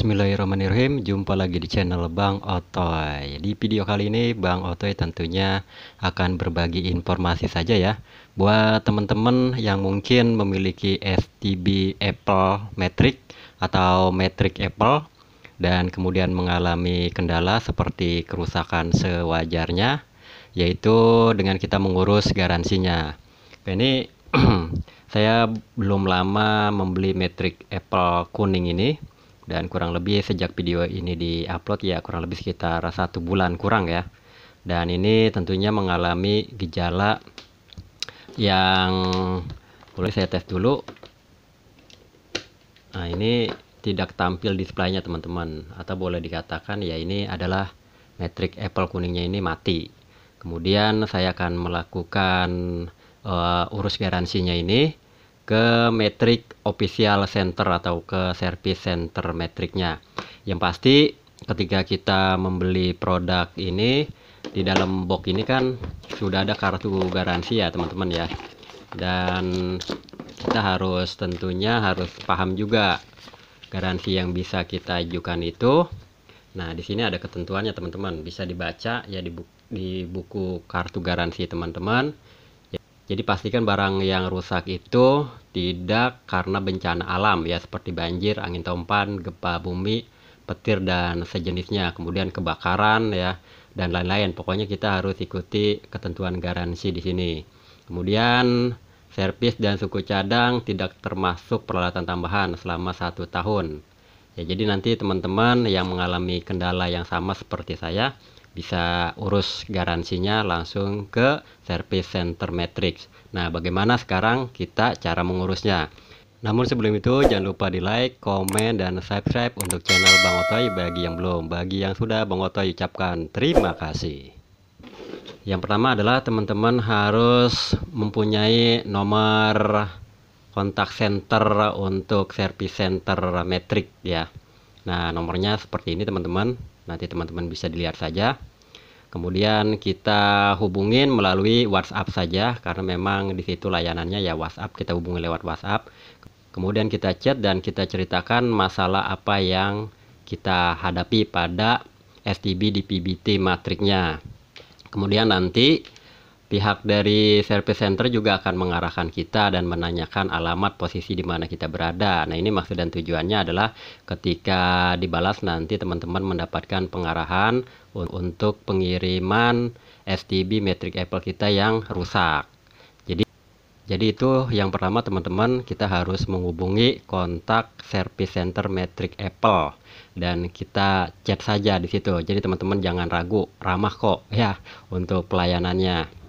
Bismillahirrahmanirrahim. Jumpa lagi di channel Bang Otoy. Di video kali ini Bang Otoy tentunya akan berbagi informasi saja ya, buat teman-teman yang mungkin memiliki STB Apple Matrix atau Matrix Apple dan kemudian mengalami kendala seperti kerusakan sewajarnya, yaitu dengan kita mengurus garansinya. Ini saya belum lama membeli Matrix Apple kuning ini, dan kurang lebih sejak video ini diupload ya kurang lebih sekitar 1 bulan kurang ya. Dan ini tentunya mengalami gejala yang boleh saya tes dulu. Nah, ini tidak tampil displaynya teman-teman, atau boleh dikatakan ya ini adalah Matrix Apple kuningnya ini mati. Kemudian saya akan melakukan urus garansinya ini ke Matrix Official Center atau ke service center Matrixnya. Yang pasti ketika kita membeli produk ini, di dalam box ini kan sudah ada kartu garansi ya teman-teman ya. Dan kita harus tentunya harus paham juga garansi yang bisa kita ajukan itu. Nah, di sini ada ketentuannya teman-teman, bisa dibaca ya di buku kartu garansi teman-teman. Jadi pastikan barang yang rusak itu tidak karena bencana alam ya, seperti banjir, angin topan, gempa bumi, petir dan sejenisnya, kemudian kebakaran ya, dan lain-lain. Pokoknya kita harus ikuti ketentuan garansi di sini. Kemudian servis dan suku cadang tidak termasuk peralatan tambahan selama 1 tahun. Ya, jadi nanti teman-teman yang mengalami kendala yang sama seperti saya bisa urus garansinya langsung ke service center Matrix. Nah, bagaimana sekarang kita cara mengurusnya? Namun sebelum itu jangan lupa di like, komen, dan subscribe untuk channel Bang Otoy bagi yang belum. Bagi yang sudah, Bang Otoy ucapkan terima kasih. Yang pertama adalah teman-teman harus mempunyai nomor kontak center untuk service center Matrix ya. Nah, nomornya seperti ini teman-teman. Nanti teman-teman bisa dilihat saja. Kemudian kita hubungin melalui WhatsApp saja, karena memang di situ layanannya ya WhatsApp, kita hubungi lewat WhatsApp. Kemudian kita chat dan kita ceritakan masalah apa yang kita hadapi pada STB di PBT matrixnya. Kemudian nanti pihak dari service center juga akan mengarahkan kita dan menanyakan alamat posisi di mana kita berada. Nah, ini maksud dan tujuannya adalah ketika dibalas nanti teman-teman mendapatkan pengarahan untuk pengiriman STB Matrix Apple kita yang rusak. Jadi itu yang pertama teman-teman, kita harus menghubungi kontak service center Matrix Apple dan kita chat saja di situ. Jadi teman-teman jangan ragu, ramah kok ya untuk pelayanannya.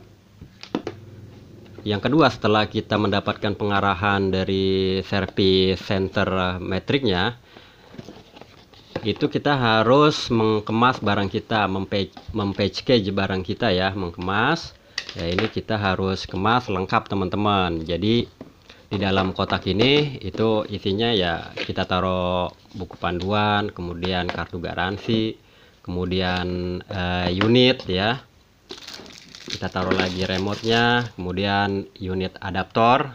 Yang kedua, setelah kita mendapatkan pengarahan dari service center Matrixnya, itu kita harus mengemas barang kita, package barang kita ya, mengemas. Ya, ini kita harus kemas lengkap teman-teman. Jadi di dalam kotak ini itu isinya ya kita taruh buku panduan, kemudian kartu garansi, kemudian unit ya. Kita taruh lagi remote-nya, kemudian unit adaptor.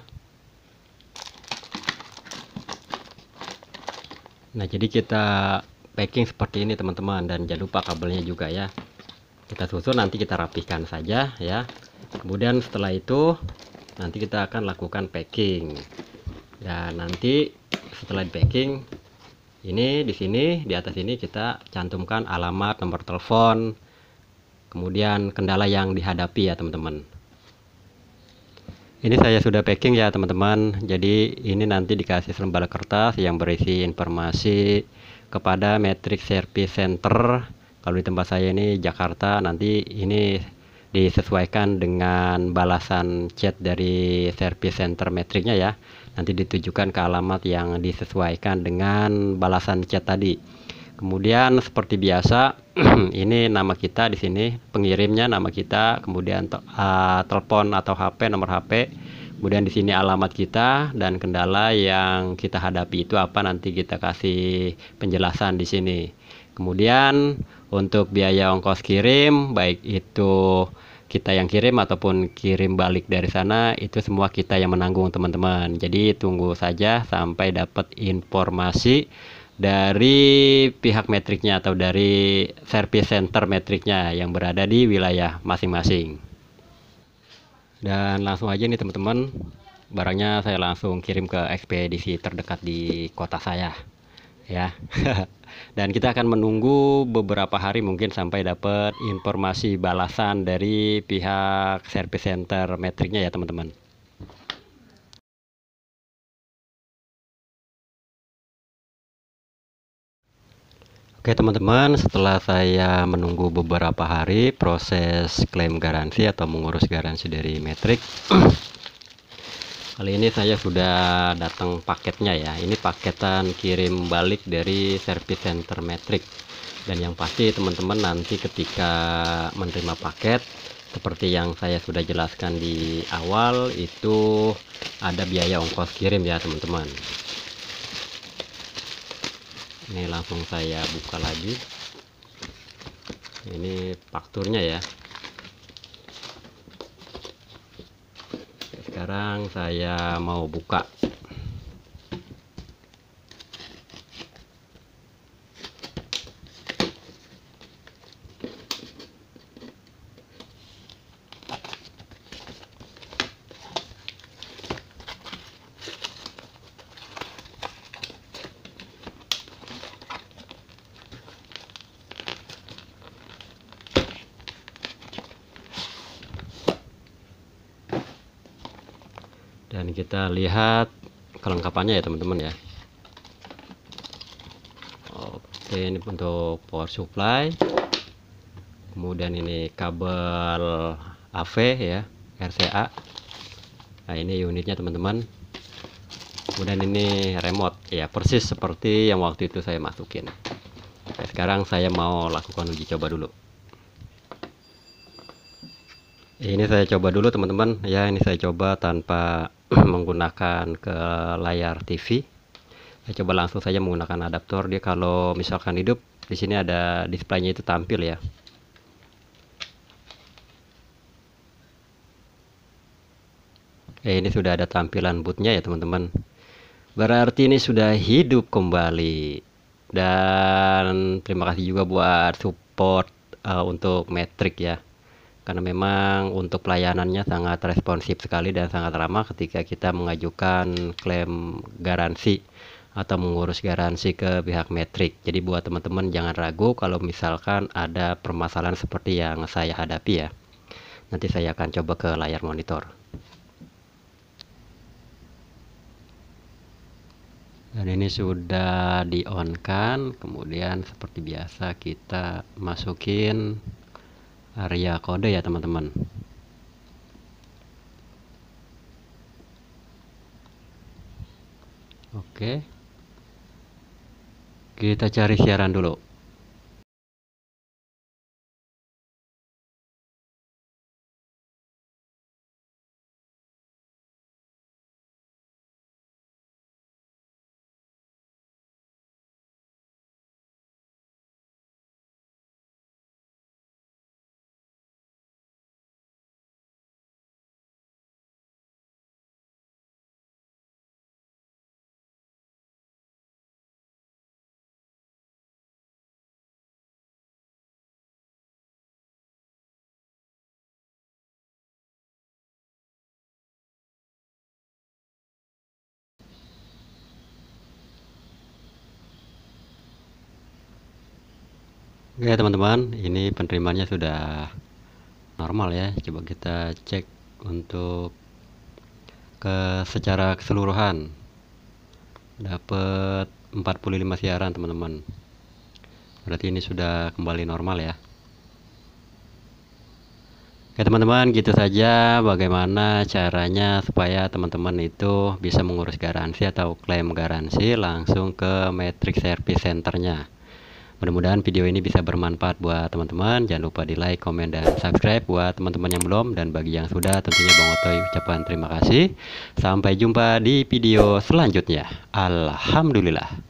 Nah, jadi kita packing seperti ini teman-teman, dan jangan lupa kabelnya juga ya. Kita susun, nanti kita rapihkan saja ya. Kemudian setelah itu nanti kita akan lakukan packing. Dan nanti setelah di packing ini di sini di atas ini kita cantumkan alamat, nomor telepon, kemudian kendala yang dihadapi ya teman-teman. Ini saya sudah packing ya teman-teman. Jadi ini nanti dikasih selembar kertas yang berisi informasi kepada Matrix Service Center. Kalau di tempat saya ini Jakarta, nanti ini disesuaikan dengan balasan chat dari Service Center Matrixnya ya. Nanti ditujukan ke alamat yang disesuaikan dengan balasan chat tadi. Kemudian seperti biasa ini nama kita di sini, pengirimnya nama kita, kemudian telepon atau HP, nomor HP, kemudian di sini alamat kita dan kendala yang kita hadapi itu apa, nanti kita kasih penjelasan di sini. Kemudian untuk biaya ongkos kirim, baik itu kita yang kirim ataupun kirim balik dari sana, itu semua kita yang menanggung teman-teman. Jadi tunggu saja sampai dapat informasi dari pihak metriknya atau dari service center metriknya yang berada di wilayah masing-masing. Dan langsung aja nih teman-teman, barangnya saya langsung kirim ke ekspedisi terdekat di kota saya ya. Dan kita akan menunggu beberapa hari mungkin sampai dapat informasi balasan dari pihak service center metriknya ya teman-teman. Oke teman-teman, setelah saya menunggu beberapa hari proses klaim garansi atau mengurus garansi dari Metrik, kali ini saya sudah datang paketnya ya. Ini paketan kirim balik dari service center Metrik. Dan yang pasti teman-teman nanti ketika menerima paket, seperti yang saya sudah jelaskan di awal, itu ada biaya ongkos kirim ya teman-teman. Ini langsung saya buka lagi. Ini fakturnya ya. Sekarang saya mau buka. Dan kita lihat kelengkapannya ya teman-teman ya. Oke, ini untuk power supply, kemudian ini kabel AV ya, RCA. Nah ini unitnya teman-teman, kemudian ini remote ya, persis seperti yang waktu itu saya masukin. Oke, sekarang saya mau lakukan uji coba dulu. Ini saya coba dulu teman-teman ya, ini saya coba tanpa menggunakan ke layar TV. Saya coba langsung saja menggunakan adaptor. Dia kalau misalkan hidup, di sini ada displaynya itu tampil ya. Ini sudah ada tampilan bootnya ya teman-teman. Berarti ini sudah hidup kembali. Dan terima kasih juga buat support untuk Metrik ya. Karena memang untuk pelayanannya sangat responsif sekali dan sangat ramah ketika kita mengajukan klaim garansi atau mengurus garansi ke pihak Metrik. Jadi buat teman-teman jangan ragu kalau misalkan ada permasalahan seperti yang saya hadapi ya. Nanti saya akan coba ke layar monitor. Dan ini sudah di on kan, kemudian seperti biasa kita masukin area kode ya teman-teman. Oke, kita cari siaran dulu. Oke teman-teman, ini penerimaannya sudah normal ya. Coba kita cek untuk secara keseluruhan. Dapat 45 siaran teman-teman. Berarti ini sudah kembali normal ya. Oke teman-teman, gitu saja bagaimana caranya supaya teman-teman itu bisa mengurus garansi atau klaim garansi langsung ke Metrik Service Centernya. Mudah-mudahan video ini bisa bermanfaat buat teman-teman. Jangan lupa di like, komen, dan subscribe buat teman-teman yang belum. Dan bagi yang sudah, tentunya Bang Otoy ucapkan terima kasih. Sampai jumpa di video selanjutnya. Alhamdulillah.